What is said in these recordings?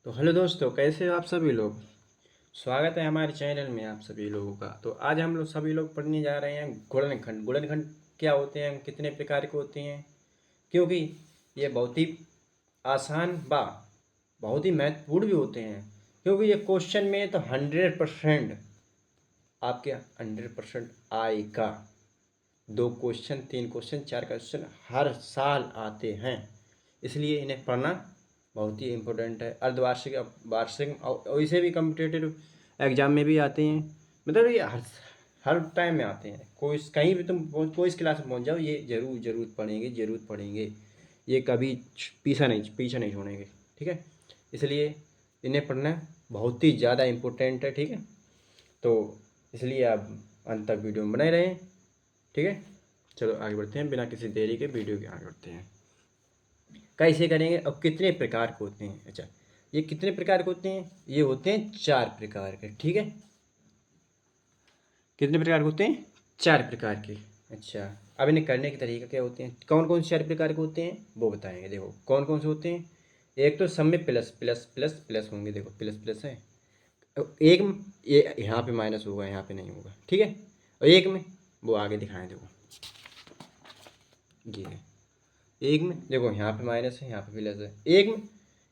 तो हेलो दोस्तों, कैसे हो आप सभी लोग। स्वागत है हमारे चैनल में आप सभी लोगों का। तो आज हम लोग सभी लोग पढ़ने जा रहे हैं गुणनखंड। गुणनखंड क्या होते हैं, कितने प्रकार के होते हैं, क्योंकि ये बहुत ही आसान बा बहुत ही महत्वपूर्ण भी होते हैं। क्योंकि ये क्वेश्चन में तो 100% आपके 100% आएगा। 2 क्वेश्चन, 3 क्वेश्चन, 4 क्वेश्चन हर साल आते हैं, इसलिए इन्हें पढ़ना बहुत ही इम्पोर्टेंट है। अर्धवार्षिक, वार्षिक और इसे भी कम्पिटेटिव एग्जाम में भी आते हैं। मतलब ये हर टाइम में आते हैं। कोई कहीं भी तुम कोई इस क्लास में पहुंच जाओ, ये जरूर पढ़ेंगे। ये कभी पीछा नहीं छोड़ेंगे। ठीक है, इसलिए इन्हें पढ़ना बहुत ही ज़्यादा इम्पोर्टेंट है। ठीक है, तो इसलिए आप अंत तक वीडियो में बने रहें। ठीक है, चलो आगे बढ़ते हैं, बिना किसी देरी के वीडियो के आगे बढ़ते हैं। कैसे करेंगे, अब कितने प्रकार के होते हैं। अच्छा, ये कितने प्रकार के होते हैं, ये होते हैं 4 प्रकार के। ठीक है, कितने प्रकार के होते हैं, 4 प्रकार के। अच्छा, अब इन्हें करने के तरीका क्या होते हैं, कौन कौन से 4 प्रकार के होते हैं वो बताएंगे। देखो कौन कौन से होते हैं। एक तो सब में प्लस प्लस प्लस प्लस होंगे। देखो प्लस प्लस है, एक में ये यहाँ पे माइनस होगा, यहाँ पे नहीं होगा। ठीक है, और एक में वो आगे दिखाएं। देखो ये एक में देखो यहाँ पे माइनस है, यहाँ पे प्लस है। एक में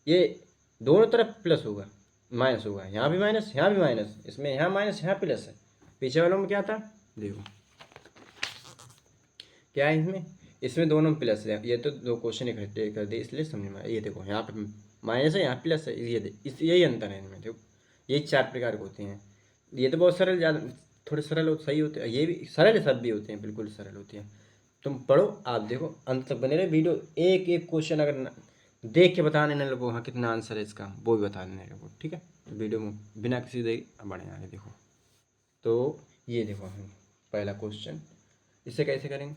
ये दोनों तरफ प्लस होगा, माइनस होगा, यहाँ भी माइनस, यहाँ भी माइनस, इसमें यहाँ माइनस, यहाँ प्लस है। पीछे वालों में क्या था, देखो क्या है इसमें, इसमें दोनों में प्लस है। ये तो 2 क्वेश्चन इकट्ठे कर दिए इसलिए समझ में आया। ये देखो यहाँ पे माइनस है, यहाँ प्लस है, ये यही अंतर है इनमें। देखो यही 4 प्रकार के होते हैं। ये तो बहुत सरल, ज़्यादा थोड़े सरल सही होते हैं। ये भी सरल सब भी होते हैं, बिल्कुल सरल होते हैं। तुम पढ़ो, आप देखो, अंत तक बने रहे वीडियो। एक एक क्वेश्चन अगर देख के बताने न लगो हाँ कितना आंसर है इसका, वो भी बता देने लगो। ठीक है, तो वीडियो में बिना किसी देरी बढ़े आगे देखो। तो ये देखो हम पहला क्वेश्चन, इसे कैसे करेंगे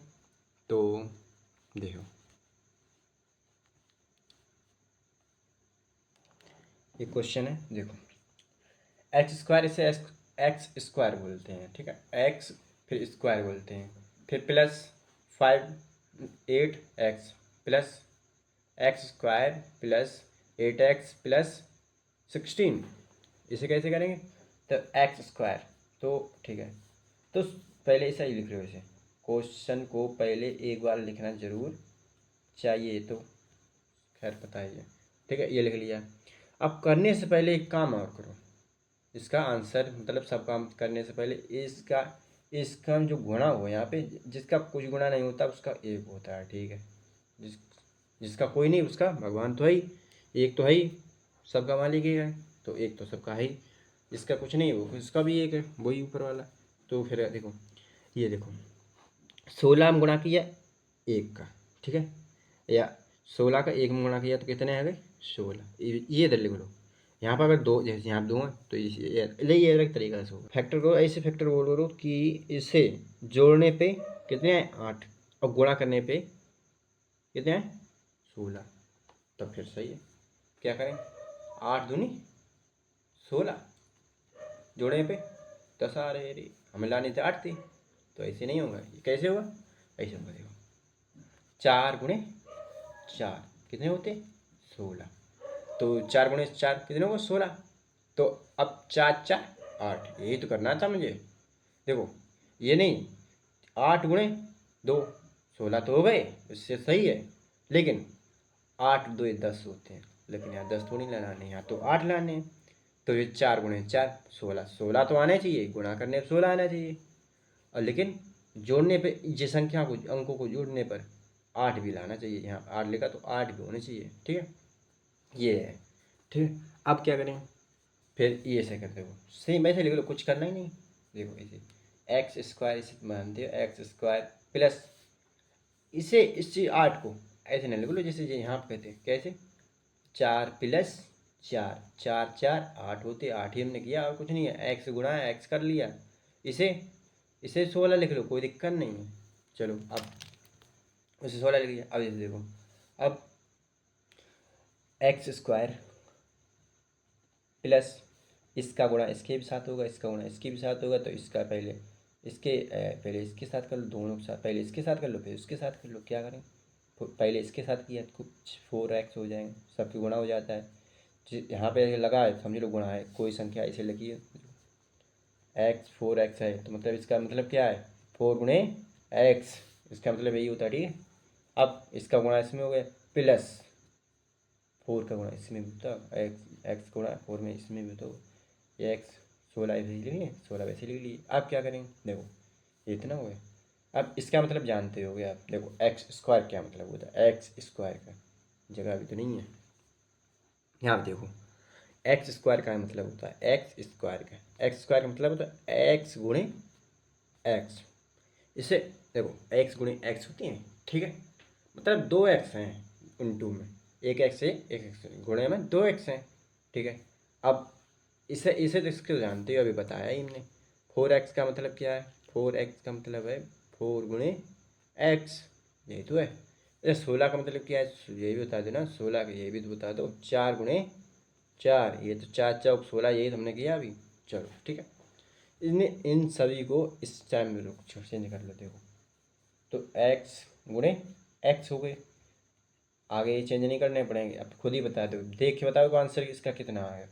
तो देखो, ये क्वेश्चन है। देखो एक्स स्क्वायर, इसे एक्स स्क्वायर बोलते हैं। ठीक है, एक्स फिर स्क्वायर बोलते हैं, फिर plus 5 8 x plus x square plus 8 x plus 16। इसे कैसे करेंगे, तो एक्स स्क्वायर, तो ठीक है, तो पहले ऐसा ही लिख रहे हो। इसे क्वेश्चन को पहले एक बार लिखना जरूर चाहिए, तो खैर पता ही है। ठीक है, ये लिख लिया। अब करने से पहले एक काम और करो, इसका आंसर मतलब सब काम करने से पहले इसका जो गुणा हो, यहाँ पे जिसका कुछ गुणा नहीं होता उसका एक होता है। ठीक है, जिस जिसका कोई नहीं उसका भगवान तो है ही, एक तो है ही, सबका मालिक एक है, तो एक तो सबका है ही। जिसका कुछ नहीं वो उसका भी एक है, वही ऊपर वाला। तो फिर देखो, ये देखो 16 में गुणा किया एक का। ठीक है, या 16 का एक में गुणा किया तो कितने आ गए, 16। ये इधर लिख लो। यहाँ पर अगर दो, जैसे यहाँ 2 है तो ये अलग तरीका से होगा। फैक्टर करो, ऐसे फैक्टर बोल करो कि इसे जोड़ने पे कितने आए 8, और गुणा करने पे कितने आए 16। तब फिर सही है। क्या करें, 8 दूनी 16, जोड़ने पे 10 आ रहे रे, हमें लाने थे 8 थी, तो ऐसे नहीं होगा। ये कैसे होगा, ऐसे होगा। देखो 4 गुणे 4 कितने होते 16, तो 4 गुणे 4 कितने होगा 16। तो अब 4 4 8, यही तो करना था मुझे। देखो ये नहीं, 8 गुणे 2 16 तो हो गए, इससे सही है। लेकिन 8 2 10 होते हैं, लेकिन यहाँ 10 थोड़ी ना लाने, यहाँ तो 8 लाने हैं। तो ये 4 गुणे 4 16, 16 तो आने चाहिए, गुणा करने पर 16 आना चाहिए। और लेकिन जोड़ने पे ये संख्या को, अंकों को जोड़ने पर 8 भी लाना चाहिए। यहाँ 8 लिखा तो 8 भी होने चाहिए। ठीक है, ये है। ठीक है, अब क्या करें, फिर ये ऐसे करते हो, सेम ऐसे लिख लो, कुछ करना ही नहीं। देखो इसे एक्स स्क्वायर, इसे मानते हो एक्स स्क्वायर प्लस इसे, इस 8 को ऐसे नहीं लिख लो जैसे ये यहाँ पे कहते हैं। कैसे, 4 प्लस 4, 4 4 8 होते, 8 ही हमने किया और कुछ नहीं है। एक्स गुणा एक्स कर लिया, इसे इसे 16 लिख लो, कोई दिक्कत नहीं है। चलो अब उसे 16 लिख लिया। अब इसे देखो, अब एक्स स्क्वायर प्लस इसका गुणा इसके भी साथ होगा, इसका गुणा इसके भी साथ होगा, तो इसका पहले इसके साथ कर लो, दोनों के साथ, पहले इसके साथ कर लो फिर इसके साथ कर लो। क्या करें, पहले इसके साथ किया तो कुछ 4x हो जाएंगे, सबके गुणा हो जाता है। यहाँ पे लगा है समझ लो गुणा है, कोई संख्या ऐसे लगी है, एक्स 4x है तो मतलब इसका मतलब क्या है 4 गुणे एक्स, इसका मतलब यही होता है। ठीक है, अब इसका गुणा इसमें हो गया प्लस 4 का गुणा इसमें भी होता, एक्स गुणा 4 में इसमें भी तो ये एक्स 16 ऐसे ही लिख लिए, 16 वैसे लिख लिए। अब क्या करेंगे, देखो ये इतना हो गया। अब इसका मतलब जानते हो गए आप, देखो एक्स स्क्वायर क्या मतलब होता है, एक्स स्क्वायर का जगह अभी तो नहीं है, यहाँ पे देखो एक्स स्क्वायर का मतलब होता है, एक्स स्क्वायर का मतलब होता है एक्स गुणे एक्स। इसे देखो एक्स गुणे एक्स होती हैं, ठीक है, मतलब 2x हैं इनटू में, एक एक्स है एक एक्स गुणे में 2x हैं, ठीक है। अब इसे इसे तो इसको जानते हो, अभी बताया ही हमने। 4x का मतलब क्या है, 4x का मतलब है 4 गुणे एक्स, यही तो है। अरे 16 का मतलब क्या है, ये भी बता दो ना, 16 का ये भी तो बता दो, 4 गुणे 4, ये तो 4 चौक 16, यही तो हमने किया अभी। चलो ठीक है, इन सभी को इस टाइम में रुक चेंज कर लो, देखो तो एक्स गुणे एक्स हो गए, आगे ये चेंज नहीं करने पड़ेंगे, अब खुद ही बता दो, देख के बताओ आंसर इसका कितना आएगा।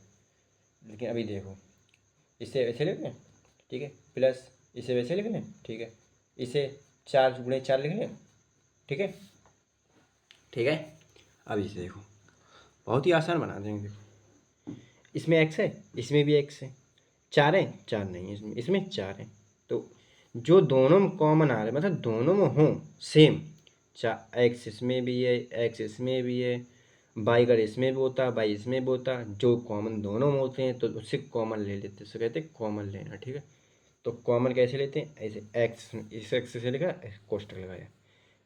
लेकिन अभी देखो इसे वैसे लिख लें, ठीक है, प्लस इसे वैसे लिख लें, ठीक है, इसे 4 गुणे 4 लिख लें, ठीक है, ठीक है। अब इसे देखो बहुत ही आसान बना देंगे, देखो इसमें एक्स है, इसमें भी एक्स है, 4 है, 4 नहीं है इसमें, इसमें 4 है, तो जो दोनों में कॉमन आ रहे हैं मतलब दोनों में हों सेम, एक्स इसमें भी है एक्स इसमें भी है, बाई अगर इसमें भी होता बाई इसमें भी होता, जो कॉमन दोनों में होते हैं तो उससे कॉमन ले लेते हैं, उससे कहते हैं कॉमन लेना, ठीक है। तो कॉमन कैसे लेते हैं, ऐसे एक्स, इस एक्स से लिखा कोष्टक लगाया,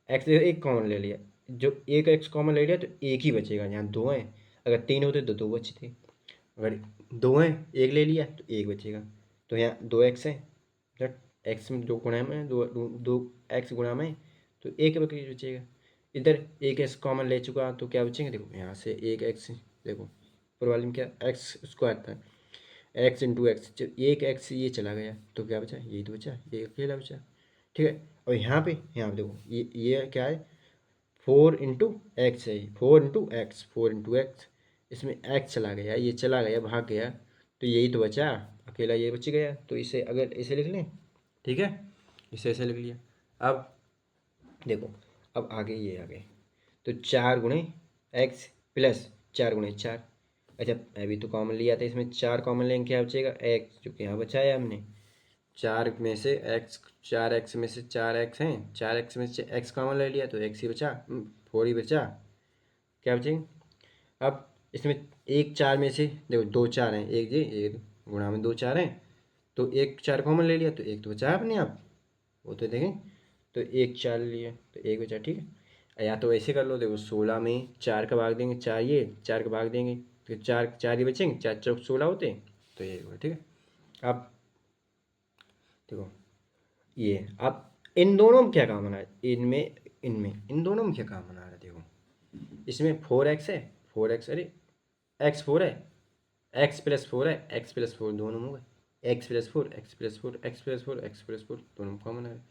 एक्स एक कॉमन ले लिया, जो एक एक्स कॉमन ले लिया तो एक ही बचेगा, यहाँ 2 हैं, अगर 3 होते तो 2 बचते, अगर 2 हैं एक ले लिया तो एक बचेगा, तो यहाँ 2x है, जब एक्स में 2 गुणा में दो एक्स गुणा में तो एक बचेगा, इधर एक एक्स कॉमन ले चुका तो क्या बचेंगे, देखो यहाँ से एक एक्स, देखो ऊपर वाले में क्या एक्स स्क्वायर था, एक्स इंटू एक्स, जब एक एक्स ये चला गया तो क्या बचा, यही तो बचा, ये अकेला बचा, ठीक है। और यहाँ पे देखो ये क्या है, 4 इंटू एक्स है, 4 इंटू एक्स, 4 इंटू एक्स, इसमें एक्स चला गया, ये चला गया भाग गया, तो यही तो बचा, अकेला ये बच गया, तो इसे अगर इसे लिख लें, ठीक है, इसे ऐसे लिख लिया। अब देखो अब आगे ये आ गए, तो 4 गुणे एक्स प्लस 4 गुणे 4, अच्छा अभी तो कॉमन लिया था, इसमें 4 कॉमन लेंगे क्या बचेगा, एक्स, जो कि यहाँ बचाया हमने, 4 में से एक्स, 4x में से 4x हैं, 4x में से एक्स कॉमन ले लिया तो एक्स ही बचा, 4 ही बचा, क्या बचेगा। अब इसमें एक 4 में से देखो 2 4 हैं, एक जी एक गुणा में 2 4 हैं, तो एक 4 कॉमन ले लिया तो एक तो बचा अपने आप, वो तो देखें, तो एक 4 लिया तो एक बचा, ठीक है। या तो ऐसे कर लो, देखो 16 में 4 का भाग देंगे, 4 ये 4 का भाग देंगे तो 4 4 ही बचेंगे, 4 चौक 16 होते हैं, तो ये होगा, ठीक है। अब देखो ये, अब इन दोनों में क्या कॉमन है, इनमें इनमें इन दोनों में क्या कॉमन आ रहा है, देखो इसमें 4x है, 4x, अरे एक्स 4 है, एक्स प्लस 4 है, एक्स प्लस 4 दोनों में हो गए, x plus 4 x plus 4 x plus 4 x plus 4 दोनों में कॉमन है।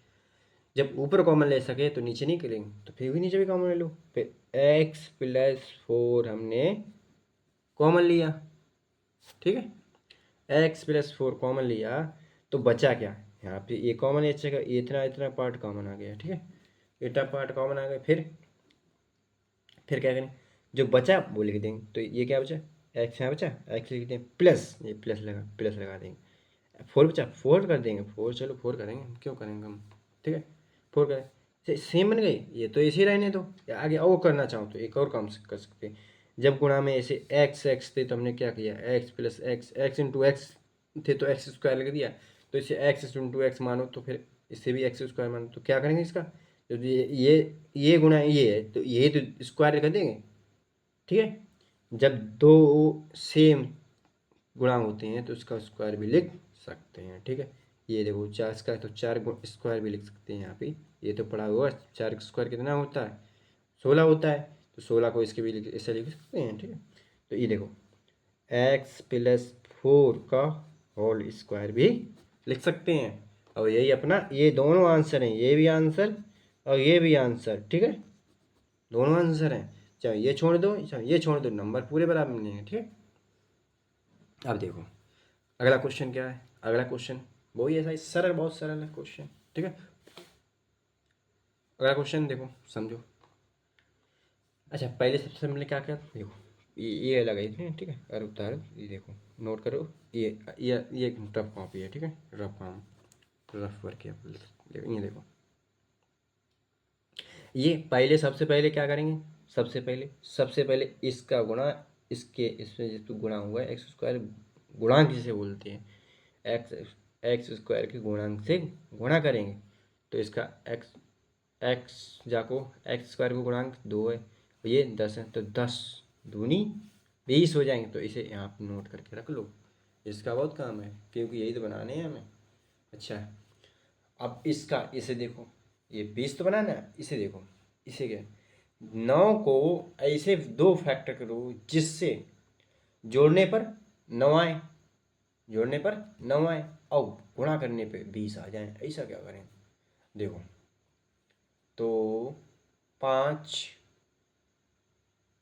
जब ऊपर कॉमन ले सके तो नीचे नहीं करेंगे, तो फिर भी नीचे भी कॉमन ले लो, फिर एक्स प्लस 4 हमने कॉमन लिया, ठीक है, एक्स प्लस 4 कॉमन लिया, तो बचा क्या, यहाँ पे ये कॉमन है, अच्छा ये इतना इतना पार्ट कॉमन आ गया, ठीक है, इतना पार्ट कॉमन आ गया, फिर क्या करें, जो बचा वो लिख देंगे, तो ये क्या बचा, एक्स यहाँ बचा, एक्स लिख देंगे प्लस, ये प्लस लगा देंगे, 4 बचा 4 कर देंगे, 4 चलो 4 करेंगे, क्यों करेंगे हम, ठीक है 4 करें, सेम बन गई, ये तो ऐसे ही रहने दो, आगे और करना चाहो तो एक और काम कर सकते हैं, जब गुणा में ऐसे एक्स एक्स थे तो हमने क्या किया, x plus x, x into x थे तो एक्स स्क्वायर लग दिया, तो इसे एक्स इंटू एक्स मानो तो फिर इससे भी एक्स स्क्वायर मानो, तो क्या करेंगे इसका, तो ये गुणा ये है तो ये तो स्क्वायर कर देंगे, ठीक है। जब दो सेम गुणा होते हैं तो उसका स्क्वायर भी लिख सकते हैं, ठीक है। ये देखो 4 का तो 4 स्क्वायर भी लिख सकते हैं यहाँ पे, ये तो पड़ा हुआ 4 स्क्वायर कितना होता है, 16 होता है, तो 16 को इसके भी ऐसे लिख सकते हैं, ठीक है। तो ये देखो एक्स प्लस 4 का होल स्क्वायर भी लिख सकते हैं, और यही अपना, ये दोनों आंसर हैं, ये भी आंसर और ये भी आंसर, ठीक है, दोनों आंसर हैं, चाहे ये छोड़ दो चाहे ये छोड़ दो, नंबर पूरे बराबर मिलेंगे, ठीक है। अब देखो अगला क्वेश्चन क्या है। अगला क्वेश्चन वही ऐसा ही सरल, बहुत सरल है क्वेश्चन, ठीक है। अगला क्वेश्चन देखो, समझो। अच्छा पहले सबसे पहले क्या क्या देखो, ये अलग है इसमें, ठीक है। और उतारो, ये देखो नोट करो, ये रफ कॉपी है, ठीक है। रफ काम, रफ वर्क है, ये देखो। ये पहले सबसे पहले क्या करेंगे, सबसे पहले इसका गुणा इसके, इसमें जो गुणा हुआ है एक्स स्क्वायर, गुणांक जिसे बोलते हैं, एक्स एक्स स्क्वायर के गुणांक से गुणा करेंगे। तो इसका एक्स एक्स जाको एक्स स्क्वायर को गुणांक 2 है, और ये 10 है, तो 10 दूनी 20 हो जाएंगे। तो इसे यहाँ पर नोट करके रख लो, इसका बहुत काम है क्योंकि यही तो बनाने हैं हमें। अच्छा अब इसका, इसे देखो, ये 20 तो बनाना है, इसे देखो, इसे क्या, 9 को ऐसे दो फैक्टर करो जिससे जोड़ने पर 9 आए, जोड़ने पर 9 आए और गुणा करने पे 20 आ जाए। ऐसा क्या करें, देखो तो 5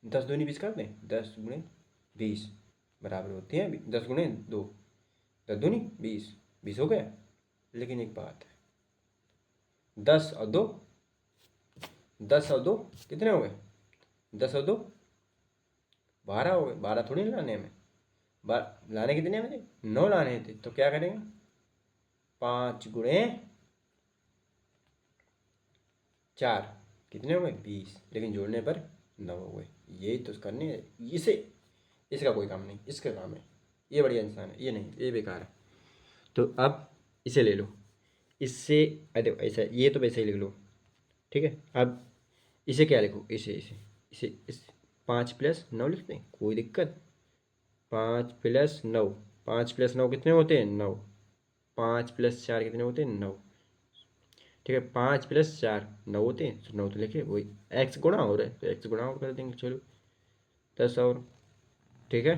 10 दूनी 20 कर दें, 10 गुणे 20 बराबर होती है 10 गुणे 2, 10 दूनी 20, 20 हो गया। लेकिन एक बात है, 10 और 2 कितने हो गए, 10 और 2 12 हो गए। 12 थोड़ी ना लाने हमें, लाने कितने हैं मुझे, 9 लाने थे। तो क्या करेंगे, 5 गुणे 4 कितने हो गए 20, लेकिन जोड़ने पर 9 हो गए। यही तो करने है इसे, इसका कोई काम नहीं, इसका काम है। ये बढ़िया इंसान है, ये नहीं, ये बेकार है। तो अब इसे ले लो, इससे अरे ऐसा, ये तो वैसे ही लिख लो, ठीक है। अब इसे क्या लिखो, इसे इसे इसे इस 5 + 9 लिखते हैं, कोई दिक्कत। 5 + 9, 5 + 9 कितने होते हैं 9, 5 + 4 कितने होते हैं 9, ठीक है। 5 + 4 9 होते हैं, तो 9 तो लिखे, वही एक्स गुणा हो रहा है तो एक्स गुणा और कर देंगे, चलो 10 और, ठीक है।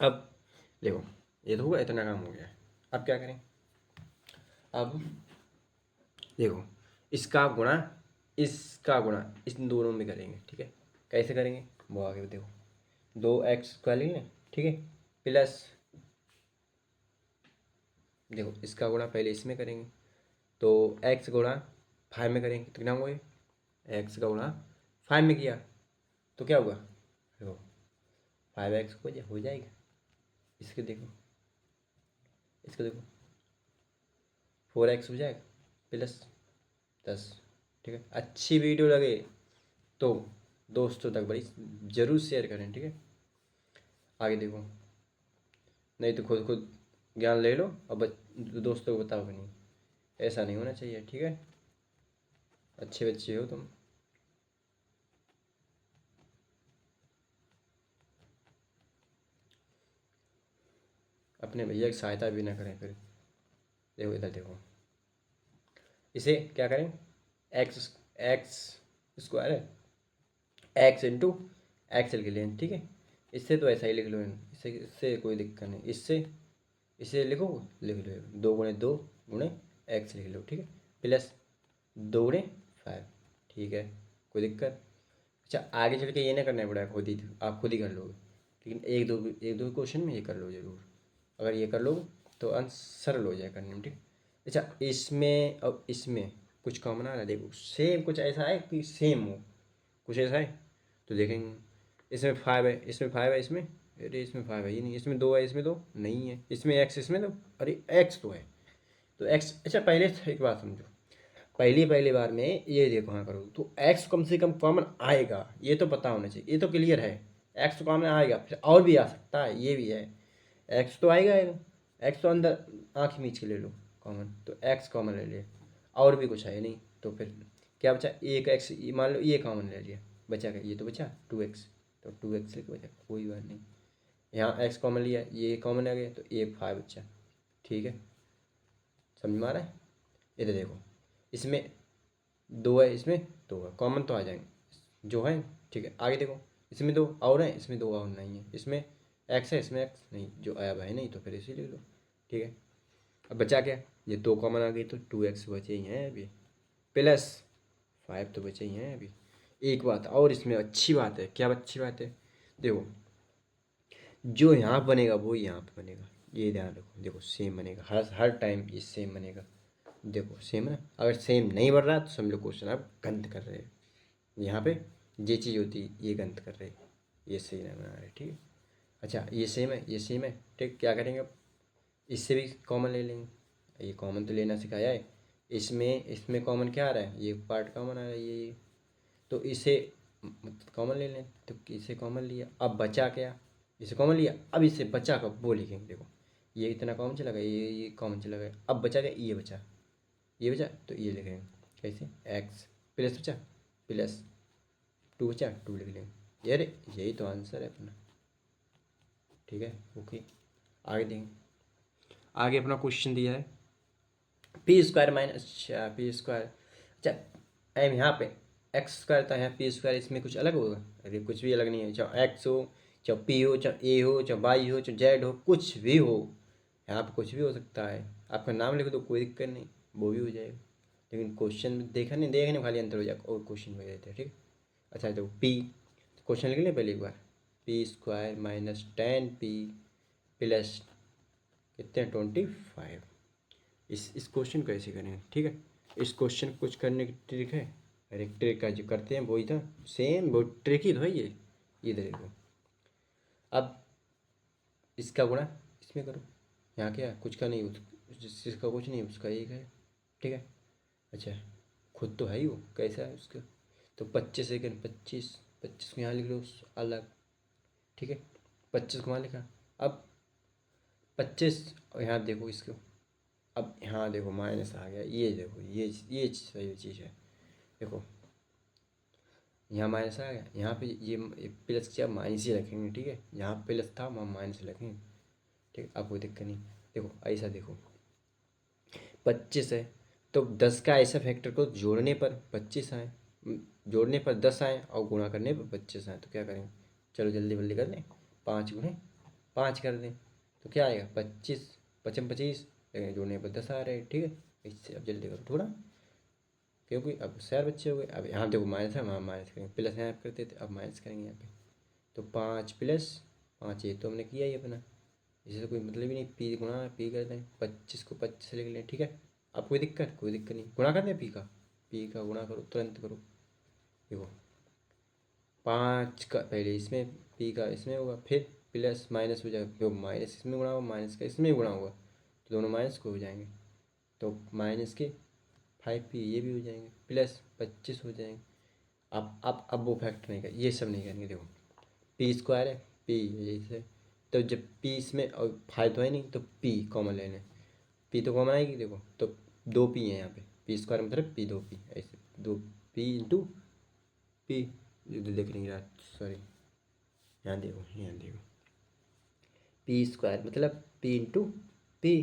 अब देखो ये तो हुआ, इतना काम हो गया। अब क्या करें, अब देखो इसका गुणा इन दोनों में करेंगे, ठीक है। कैसे करेंगे वो आगे देखो, 2x² लेंगे, ठीक है, प्लस देखो इसका गुणा पहले इसमें करेंगे, तो x गुणा 5 में करेंगे तो कितना हुआ, एक्स का गुणा 5 में किया तो क्या हुआ, देखो 5x हो जाएगा। इसके देखो, इसको देखो 4x हो जाएगा प्लस 10, ठीक है। अच्छी वीडियो लगे तो दोस्तों तक बड़ी ज़रूर शेयर करें, ठीक है। आगे देखो, नहीं तो खुद खुद ज्ञान ले लो और दोस्तों को बताओ भी नहीं, ऐसा नहीं होना चाहिए, ठीक है। अच्छे बच्चे हो तुम। अपने भैया की सहायता भी ना करें फिर। देखो इधर देखो, इसे क्या करें, एक्स एक्स स्क्वायर है, एक्स इंटू एक्स लिख लें, ठीक है। इससे तो ऐसा ही लिख लो, इससे इससे कोई दिक्कत नहीं, इससे इसे लिखो, लिख लो 2 गुणे 2 गुणे एक्स लिख लो, ठीक है, प्लस 2 गुणे 5, ठीक है, कोई दिक्कत। अच्छा आगे चल के ये ना करना पड़ेगा, खुद ही आप खुद ही कर लोगे, लेकिन एक दो क्वेश्चन में ये कर लो जरूर। अगर ये कर लो तो आंसर सरल हो जाए करने में, ठीक। अच्छा इसमें अब इसमें कुछ कॉमन आ रहा है, देखो सेम कुछ ऐसा है कि सेम हो, कुछ ऐसा है तो देखेंगे। इसमें 5 है, इसमें 5 है, इसमें अरे इसमें 5 है ही नहीं, इसमें 2 है, इसमें 2 नहीं है, इसमें एक्स, इसमें तो अरे एक्स तो है, तो एक्स। अच्छा पहले एक बात समझो, पहली पहली बार में ये देखो हाँ करो तो एक्स कम से कम कॉमन आएगा, ये तो पता होना चाहिए, ये तो क्लियर है। एक्स तो कॉमन आएगा, फिर और भी आ सकता है, ये भी है, एक्स तो आएगा आएगा। एक्स तो अंदर आँख मीच के ले लो कॉमन, तो एक्स कॉमन ले लिया, और भी कुछ है नहीं, तो फिर क्या बचा, एक एक्स, मान लो ये कॉमन ले लिया, बचा क्या, ये तो बचा 2x, तो 2x लेके बचा, कोई बात नहीं। यहाँ एक्स कॉमन लिया, ये कॉमन आ गया, तो एक 5 बचा, ठीक है। समझ में आ रहा है, इधर देखो इसमें 2 है, इसमें 2 है, कॉमन तो आ जाएंगे जो है, ठीक है। आगे देखो इसमें 2 और है, इसमें 2 और नहीं है, इसमें एक्स है, इसमें एक्स नहीं, जो आया है नहीं, तो फिर इसी ले लो, ठीक है। अब बचा क्या, ये 2 कॉमन आ गई तो 2x बचे ही हैं अभी, प्लस 5 तो बचे ही हैं अभी। एक बात और इसमें अच्छी बात है, क्या अच्छी बात है, देखो जो यहाँ बनेगा वो यहाँ पे बनेगा, ये ध्यान रखो। देखो सेम बनेगा, हर टाइम ये सेम बनेगा। देखो सेम है ना, अगर सेम नहीं बन रहा तो समझ लो क्वेश्चन आप गलत कर रहे हैं। यहाँ पे ये चीज़ होती है, ये गलत कर रहे हैं, ये सही नहीं बना रहे, ठीक है। अच्छा ये सेम है, ये सेम है, ठीक। क्या करेंगे अब, इससे भी कॉमन ले लेंगे। ये कॉमन तो लेना सिखाया है। इसमें इसमें कॉमन क्या आ रहा है, ये पार्ट कॉमन आ रहा है, ये तो इसे कॉमन ले लें। तो इसे कॉमन लिया, अब बचा क्या, इसे कॉमन लिया, अब इसे बचा कर वो लिखेंगे। देखो ये इतना कॉमन चला गया, ये कॉमन चला गया, अब बचा क्या, ये बचा, ये बचा, तो ये लिखेंगे कैसे, एक्स प्लस बचा प्लस 2 बचा 2 लिख लेंगे। यार यही तो आंसर है अपना, ठीक है। ओके आगे देंगे। आगे अपना क्वेश्चन दिया है पी स्क्वायर माइनस, अच्छा पी स्क्वायर, अच्छा एम यहाँ पे एक्स स्क्वायर था, यहाँ पी स्क्वायर, इसमें कुछ अलग होगा। अरे कुछ भी अलग नहीं है, चाहे एक्स हो, चाहे पी हो, चाहे ए हो, चाहे वाई हो, चाहे जेड हो, कुछ भी हो, यहाँ पे कुछ भी हो सकता है। आपका नाम लिखो तो कोई दिक्कत नहीं, वो भी हो जाएगा। लेकिन क्वेश्चन में देखा नहीं खाली अंतर हो जाएगा, और क्वेश्चन में देते हैं, ठीक है। अच्छा तो पी, क्वेश्चन लिख लें पहले एक बार, P square minus 10p plus कितने 25। इस क्वेश्चन को ऐसे करें, ठीक है। इस क्वेश्चन कुछ करने की ट्रिक है, अरे ट्रिक का जो करते हैं वही था, सेम वो ट्रिक ही तो है ये देखो। अब इसका गुणा इसमें करो, यहाँ क्या कुछ का नहीं, जिसका कुछ नहीं उसका एक है, ठीक है। अच्छा खुद तो है ही वो, कैसा है उसका, तो 25 सेकेंड 25 को यहाँ लिख लो अलग, ठीक है। 25 को वहाँ लिखा, अब 25 और यहाँ देखो इसको, अब यहाँ देखो माइनस आ गया, ये देखो ये सही चीज़ है। देखो यहाँ माइनस आ गया, यहाँ पे ये प्लस क्या माइनस ही रखेंगे, ठीक है। यहाँ प्लस था वहाँ माइनस रखेंगे, ठीक। अब कोई दिक्कत नहीं। देखो ऐसा देखो 25 है, तो 10 का ऐसा फैक्टर को जोड़ने पर 25 आए, जोड़ने पर 10 आए और गुणा करने पर 25 आए, तो क्या करेंगे, चलो जल्दी जल्दी कर दें, 5 गुणे 5 कर दें, तो क्या आएगा 25 पचम 25, लेकिन जोड़ने पर 10 आ रहे हैं, ठीक है। इससे अब जल्दी करो थोड़ा, क्योंकि अब 4 बच्चे हो गए। अब यहाँ देखो माइनस है, वहाँ माइनस करेंगे, प्लस यहाँ करते थे, अब माइनस करेंगे यहाँ पे, तो 5 प्लस 5, ये तो हमने किया ही अपना, इसे तो कोई मतलब ही नहीं, पी गुणा पी कर दें, 25 को 25 से लिख लें, ठीक है। अब कोई दिक्कत नहीं, गुणा कर दें पी का गुणा करो, तुरंत करो। देखो 5 का पहले इसमें, पी का इसमें होगा, फिर प्लस माइनस हो जाएगा, जो माइनस इसमें गुणा होगा माइनस का इसमें गुणा होगा, तो दोनों माइनस को हो जाएंगे, तो माइनस के 5p ये भी हो जाएंगे, प्लस 25 हो जाएंगे। अब वो फैक्ट नहीं कर, ये सब नहीं करेंगे। देखो पी स्क्वायर है, पी जैसे, तो जब पी इसमें और 5 तो है नहीं, तो पी कॉमन लेने, पी तो कॉमन आएगी, देखो तो 2p है यहाँ पे, पी स्क्वायर मतलब पी 2p, ऐसे 2p इंटू पी, ये तो देख लेंगे यार, सॉरी यहाँ देखो पी स्क्वायर मतलब पी इंटू पी,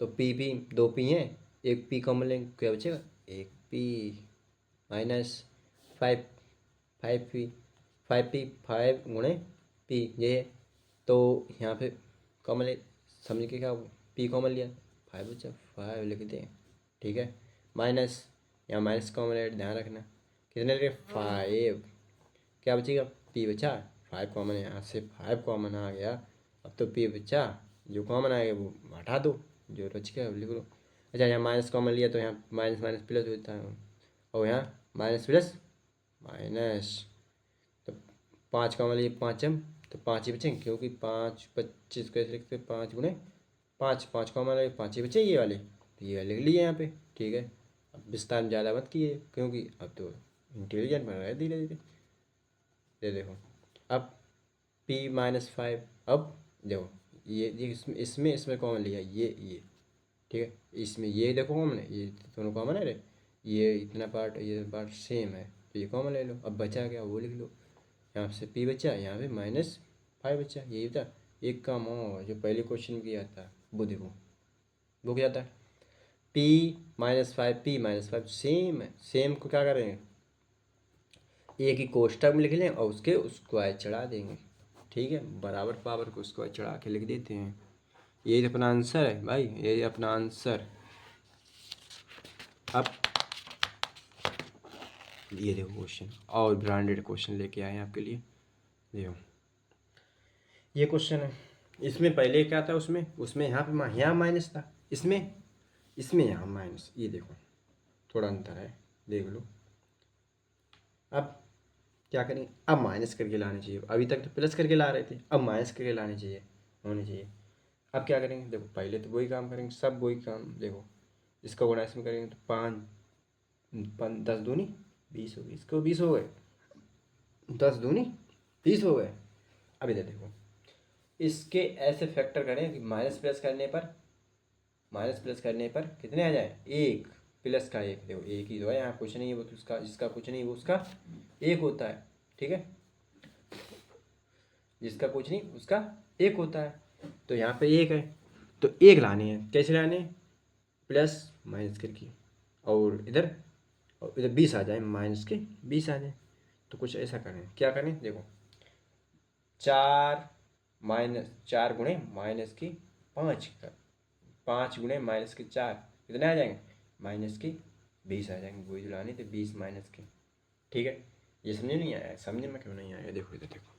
तो पी 2p है, एक पी कॉमन लेंगे, क्या बचेगा, एक पी माइनस 5, 5p 5p 5 गुणे पी ये है, तो यहाँ पे कॉमन ले, समझ के क्या पी कॉमन लिया 5 बचा, 5 लिख दें, ठीक है। माइनस यहाँ माइनस कॉमन है, ध्यान रखना कितने लगे 5, क्या बचेगा पी बचा, 5 कॉमन है, यहाँ से 5 कॉमन आ गया, अब तो पी बचा, जो कॉमन आएगा वो हटा दो, जो बच गया लिख लो। अच्छा यहाँ माइनस कॉमन लिया तो यहाँ माइनस माइनस प्लस होता है, और यहाँ माइनस प्लस माइनस, तो 5 कॉमन लिए 5m, तो 5 ही बचेंगे, क्योंकि 5 25 कैसे लिखते हैं, 5 गुणे 5, 5 कॉमन लगे 5 ही बचे ये वाले, तो ये वाले लिख लिए यहाँ पे, ठीक है। अब विस्तार में ज़्यादा मत किए, क्योंकि अब तो इंटेलिजेंट बन रहा है धीरे धीरे। ये देखो अब p-5, अब देखो ये इसमें कॉमन लिया ये, ठीक है। इसमें ये देखो कॉमन है, ये दोनों कॉमन है रे, ये इतना पार्ट ये पार्ट सेम है, तो ये कॉमन ले लो, अब बचा क्या वो लिख लो, यहाँ से p बचा, यहाँ पे -5 बचा, यही था। एक काम और जो पहले क्वेश्चन में किया था वो देखो, वो क्या था, p-5 सेम है, सेम को क्या करेंगे, एक ही कोष्टक में लिख लें और उसके स्क्वायर चढ़ा देंगे, ठीक है। बराबर पावर को स्क्वायर चढ़ा के लिख देते हैं, यही अपना आंसर है भाई, यही अपना आंसर। अब ये देखो क्वेश्चन, और ब्रांडेड क्वेश्चन लेके आए हैं आपके लिए, देखो ये क्वेश्चन है। इसमें पहले क्या था, उसमें उसमें यहाँ पे यहाँ माइनस था, इसमें इसमें यहाँ माइनस। ये देखो थोड़ा अंतर है, देख लो। अब क्या करें, अब माइनस करके लाने चाहिए। अभी तक तो प्लस करके ला रहे थे, अब माइनस करके लाने चाहिए, होने चाहिए। अब क्या करेंगे, देखो पहले तो वही काम करेंगे, सब वही काम। देखो इसका गुणा इसमें करेंगे तो 10 दूनी 20 हो गई, इसको 20 हो गए, 10 दूनी 20 हो गए। अब इधर देखो, इसके ऐसे फैक्टर करें कि माइनस प्लस करने पर कितने आ जाए, एक प्लस का एक। देखो एक ही तो है, यहाँ कुछ नहीं है, वो तो उसका, जिसका कुछ नहीं वो उसका एक होता है, ठीक है। जिसका कुछ नहीं उसका एक होता है, तो यहाँ पे एक है, तो एक लाने हैं। कैसे लाने हैं, प्लस माइनस करके, और इधर 20 आ जाए, माइनस के 20 आ जाए। तो कुछ ऐसा करें, क्या करें, देखो 4 गुणे माइनस की 5 का, 5 गुणे माइनस के 4 कितने आ जाएंगे, माइनस के 20 आ जाएंगे। वही जो लाने थे 20 माइनस के, ठीक है। ये समझ नहीं आया, समझ में क्यों नहीं आया, देखो इधर देखो,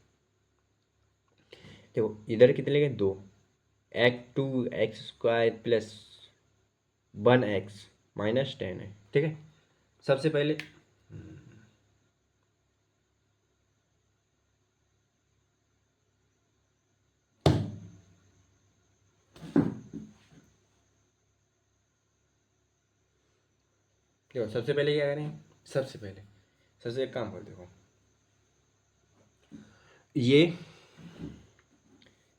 देखो इधर कितने लगे, 2 2x² प्लस 1x माइनस 10 है, ठीक है। सबसे पहले देखो, सबसे पहले क्या करें, सबसे एक काम कर, देखो ये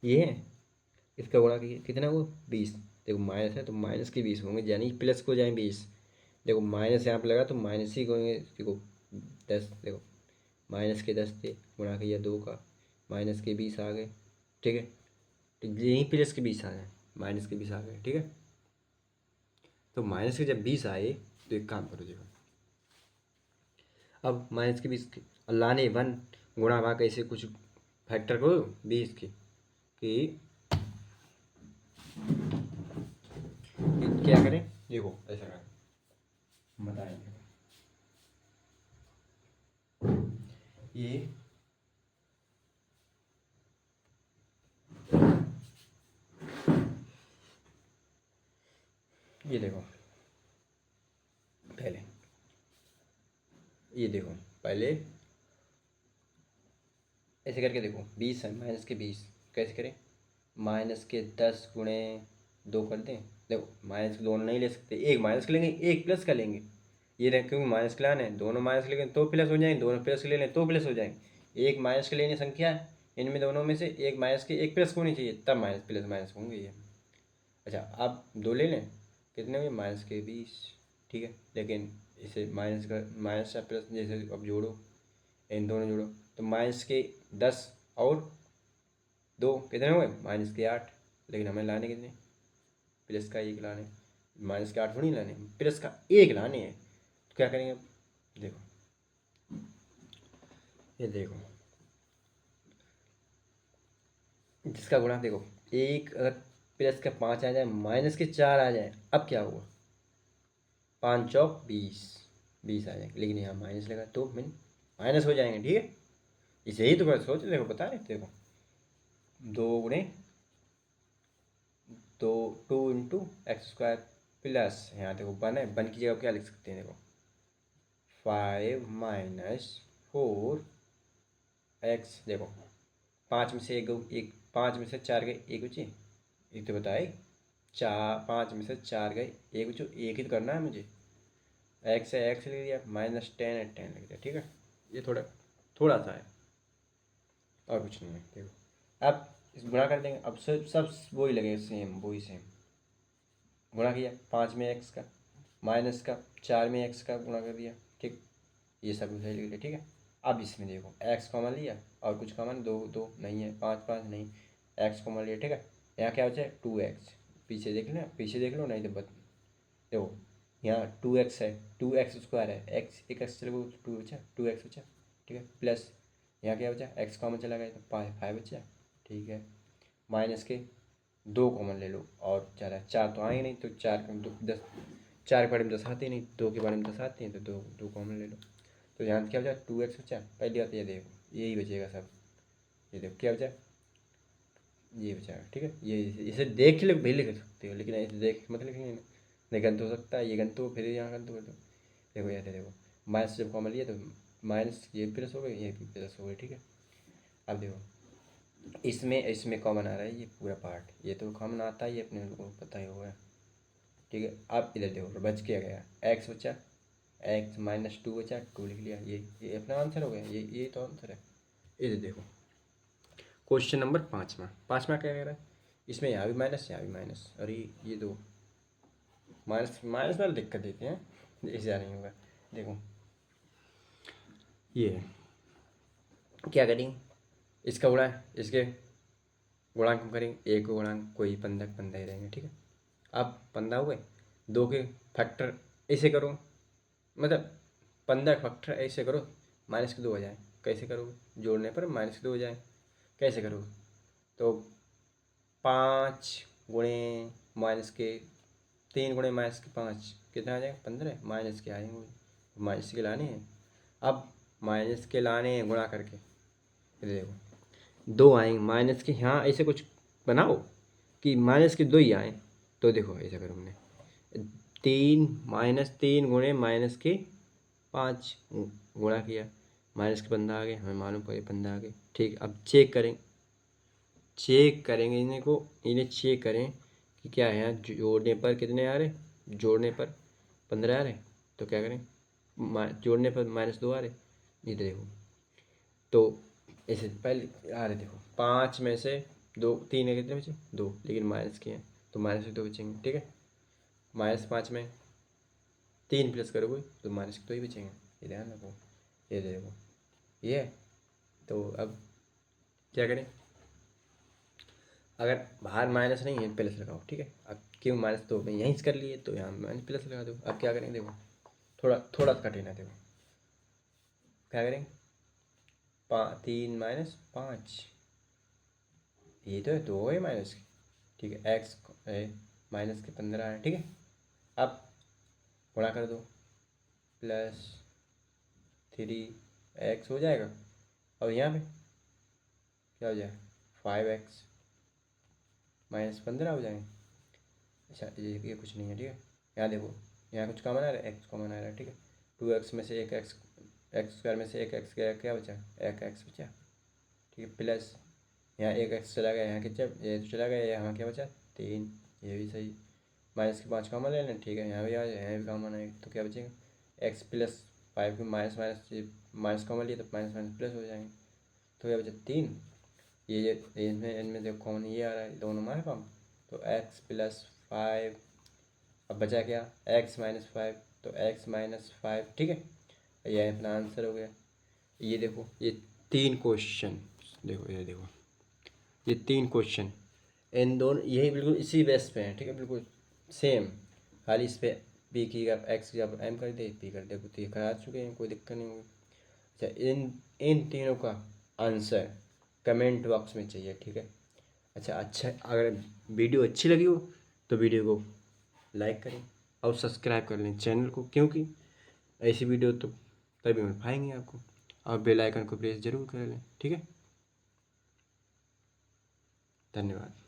है, इसका गुणा कितना वो 20। देखो माइनस है तो माइनस के 20 होंगे, यानी प्लस को जाए 20। देखो माइनस यहाँ पे लगा तो माइनस ही होंगे। देखो 10, देखो माइनस के 10 थे, गुणा किया 2 का, माइनस के 20 आ गए, ठीक है। तो यहीं प्लस के 20 आ गए, माइनस के 20 आ गए, ठीक है। तो माइनस के जब 20 आए तो एक काम करो, देखो अब माइनस के 20 लाने 1 गुणा भाग कैसे कुछ फैक्टर करो 20 की, कि क्या करें, देखो ऐसा करें, बताएंगे ये देखो पहले, ये देखो पहले ऐसे करके देखो, 20 है, माइनस के 20 कैसे करें, माइनस के 10 गुणे 2 कर दें। देखो माइनस के दोनों नहीं ले सकते, एक माइनस का लेंगे एक प्लस का लेंगे। ये देख, क्योंकि माइनस के लाने हैं, दोनों माइनस के लेंगे तो प्लस हो जाएंगे, दोनों प्लस के ले लें तो प्लस हो जाएंगे। एक माइनस के लेने संख्या है, इनमें दोनों में से एक माइनस के एक प्लस होनी चाहिए, तब माइनस प्लस माइनस होंगे ये। अच्छा अब 2 ले लें, कितने हुए, माइनस के 20, ठीक है। लेकिन इसे माइनस या प्लस जैसे अब जोड़ो, इन दोनों जोड़ो तो माइनस के 10 और 2 कितने हुए, माइनस के 8। लेकिन हमें लाने कितने, प्लस का 1 लाने, माइनस के 8 थोड़ी लाने, प्लस का 1 लाने हैं। तो क्या करेंगे, अब देखो ये देखो, जिसका गुणा देखो, एक अगर प्लस का 5 आ जाए, माइनस के 4 आ जाए, अब क्या हुआ, 5 चौक 20, 20 आ जाएंगे। लेकिन यहाँ माइनस लगा तो माइनस हो जाएंगे, ठीक है। इसे ही तो मैं सोच, देखो बता रहे देखो, 2 गुणे 2 इंटू x² प्लस, यहाँ देखो 1 है, 1 की जगह क्या लिख सकते हैं, देखो 5 माइनस 4x। देखो 5 में से एक 5 में से 4 गए, एक बचे, एक तो बताए 5 में से 4 गए, एक बचो, एक ही तो करना है मुझे। एक्स है, एक्स लिख दिया, -10 है, 10 लिख दिया, ठीक है। ये थोड़ा थोड़ा सा है और कुछ नहीं है। देखो अब इस गुणा कर देंगे, अब सब वही लगेगा, सेम वही सेम। गुणा किया 5 में एक्स का, माइनस का 4 में एक्स का गुणा कर दिया, ठीक। ये सब सही लिख लिया, ठीक है। अब इसमें देखो एक्स कॉमन लिया और कुछ कॉमन, 2 2 नहीं है, 5 5 नहीं, एक्स कॉमन लिया, ठीक है। यहाँ क्या बचा है, 2x। पीछे देख लो, पीछे देख लो, नहीं तो देखो यहाँ 2x है, 2x² है, एक्स एक एक्स चले गए, 2 बचा, 2x बचा, ठीक है। प्लस यहाँ क्या बचा, एक्स कॉमन चला गया तो 5 बचा, ठीक है। माइनस के 2 कॉमन ले लो और 4 तो आएंगे नहीं, तो 4 का 10, 4 के बारे में 10 आते नहीं, 2 के बारे में 10 आते हैं, तो 2 कॉमन ले लो। तो यहाँ क्या बचा, 2x बचा, पहली बात ये देखो, यही बचेगा सब। ये देखो क्या बचा, ये बचाएगा, ठीक है। ये इसे देख के भी लिख सकते हो, लेकिन ऐसे देख मत लिखिए, नहीं गलत हो सकता है, ये गलत हो फिर यहाँ गलत हो तो देखो ये देखो माइनस जब कॉमन लिया तो माइनस ये प्लस हो गई, ये भी प्लस हो गई, ठीक है। अब देखो इसमें कॉमन आ रहा है ये पूरा पार्ट, ये तो कॉमन आता ही है, अपने को पता ही होगा, ठीक है। अब इधर देखो बच क्या गया, एक्स बचा, एक्स माइनस टू बचा, टू लिख लिया, ये अपना आंसर हो गया, ये तो आंसर है। इधर देखो क्वेश्चन नंबर पाँचवा क्या कह रहा है, इसमें यहाँ भी माइनस यहाँ भी माइनस, अरे ये दो माइनस माइनस वाला दिक्कत देते हैं, ऐसा नहीं होगा। देखो ये क्या करेंगे, इसका गुणा है, इसके गुणांक हम करेंगे, एक गुणांक कोई 15 ही रहेंगे, ठीक है। अब 15 हो गए, दो के फैक्टर ऐसे करो, मतलब 15 फैक्टर ऐसे करो, माइनस के 2 हो जाए, कैसे करोगे, जोड़ने पर माइनस के 2 हो जाए, कैसे करोगे, तो 5 गुणे माइनस के 3 गुणे माइनस के 5 कितना आ जाएगा, 15, माइनस के आएंगे, माइनस के लाने हैं। अब माइनस के लाने हैं गुणा करके, ये देखो 2 आएंगे माइनस के, यहाँ ऐसे कुछ बनाओ कि माइनस के 2 ही आए, तो देखो ऐसा करो हमने 3 - 3 गुणे माइनस के 5 गुणा किया, माइनस के 15 आ गए, हमें मालूम पड़े 15 आ गए, ठीक। अब चेक करेंगे इन्हें चेक करें कि क्या है, यहाँ जोड़ने पर कितने आ रहे, जोड़ने पर 15 आ रहे, तो क्या करें, जोड़ने पर -2 आ रहे, ये देखो, तो ऐसे पहले आ रहे, देखो 5 में से 2 3 है, कितने बचे 2, लेकिन माइनस के हैं तो माइनस के 2 बचेंगे, ठीक है। -5 में 3 प्लस करोगे तो माइनस के 2 ही बचेंगे, ये ध्यान रखो, ये देखो ये है। तो अब क्या करें, अगर बाहर माइनस नहीं है प्लस लगाओ, ठीक है। अब क्यों -2 में यहीं से कर लिए तो यहाँ माइनस प्लस लगा दो। अब क्या करेंगे, देखो थोड़ा थोड़ा कठिन है, देखो क्या करेंगे, 3 - 5, ये तो है 2 है माइनस की, ठीक है, एक्स माइनस के 15 है, ठीक है। अब गुणा कर दो, +3 x हो जाएगा, और यहाँ पे क्या हो जाएगा, 5x -15 हो जाएंगे। अच्छा ये कुछ नहीं है, ठीक है। यहाँ देखो यहाँ कुछ कॉमन आ रहा है, एक्स कॉमन आ रहा है, ठीक है। 2x में से एक एक्स स्क्वायर में से एक एक्स गया, क्या बचा, एक एक्स बचा, ठीक है, प्लस यहाँ एक एक्स चला गया, यहाँ कितना, ये तो चला गया, यहाँ क्या बचा 3, ये भी सही, -5 कॉमन ले लें, ठीक है, यहाँ भी आ जाए, यहाँ भी कॉमन आएगा, तो क्या बचेगा, एक्स प्लस 5 के माइनस माइनस माइनस कॉमन लिए तो माइनस माइनस प्लस हो जाएंगे, तो क्या बचा 3, ये इनमें देखो कॉमन ये आ रहा है, दोनों हमारे पास, तो x + 5, अब बचा क्या, x - 5, तो x - 5, ठीक है, यह अपना आंसर हो गया। ये देखो ये 3 क्वेश्चन, देखो ये देखो ये 3 क्वेश्चन, इन दोनों यही बिल्कुल इसी बेस पे हैं, ठीक है, बिल्कुल सेम, खाली इस पर पी की एक्स की जब एम कर दे, पी कर दे, तो ये करा चुके हैं, कोई दिक्कत नहीं होगी। अच्छा इन इन तीनों का आंसर कमेंट बॉक्स में चाहिए, ठीक है। अच्छा अगर वीडियो अच्छी लगी हो तो वीडियो को लाइक करें और सब्सक्राइब कर लें चैनल को, क्योंकि ऐसी वीडियो तो तभी मिल पाएंगे आपको, और बेल आइकन को प्रेस जरूर कर लें, ठीक है। धन्यवाद।